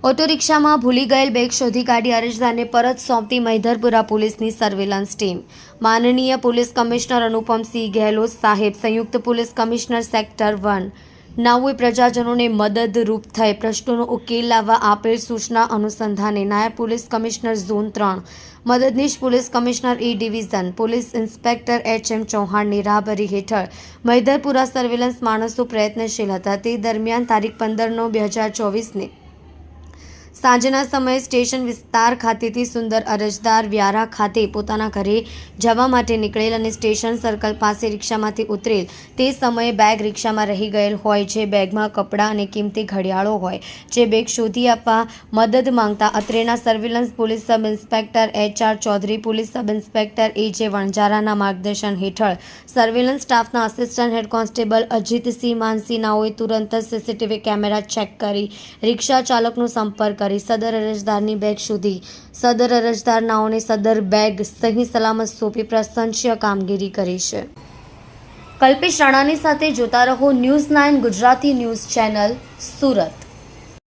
Auto રિક્ષામાં ભૂલી ગયેલ બેગ શોધી કાઢી અરજદારને પરત સોંપતી મહિધરપુરા પોલીસની સર્વેલન્સ ટીમ। માનનીય પોલીસ કમિશનર અનુપમસિંહ ગેહલોત સાહેબ, સંયુક્ત પોલીસ કમિશનર સેક્ટર 1 નાઓએ પ્રજાજનોને મદદરૂપ થઈ પ્રશ્નોનો ઉકેલ લાવવા આપેલ સૂચના અનુસંધાને નાયબ પોલીસ કમિશનર ઝોન 3, મદદનીશ police commissioner E division, police inspector H M. ચૌહાણની રાહબરી હેઠળ મહિધરપુરા સર્વેલન્સ માણસો પ્રયત્નશીલ હતા। તે દરમિયાન તારીખ 15/9/2024ને સાંજના સમયે સ્ટેશન વિસ્તાર ખાતેથી સુંદર અરજદાર વ્યારા ખાતે પોતાના ઘરે જવા માટે નીકળેલ અને સ્ટેશન સર્કલ પાસે રિક્ષામાંથી ઉતરેલ તે સમયે બેગ રિક્ષામાં રહી ગયેલ હોય, જે બેગમાં કપડાં અને કિંમતી ઘડિયાળો હોય, જે બેગ શોધી આપવા મદદ માંગતા અત્રેના surveillance police sub inspector H R. Chaudhary, police sub inspector A J. વણજારાના માર્ગદર્શન હેઠળ સર્વેલન્સ સ્ટાફના assistant head constable Ajitsinh Mansinh નાઓએ તુરંત જ સીસીટીવી કેમેરા ચેક કરી રિક્ષા ચાલકનો સંપર્ક કરી સદર અરજદારની બેગ શોધી સદર અરજદાર નાઓને સદર બેગ સહી સલામત સોંપી પ્રશંસનીય કામગીરી કરી છે। કલ્પેશ રાણાની સાથે જોતા રહો news 9 Gujarati news channel, Surat.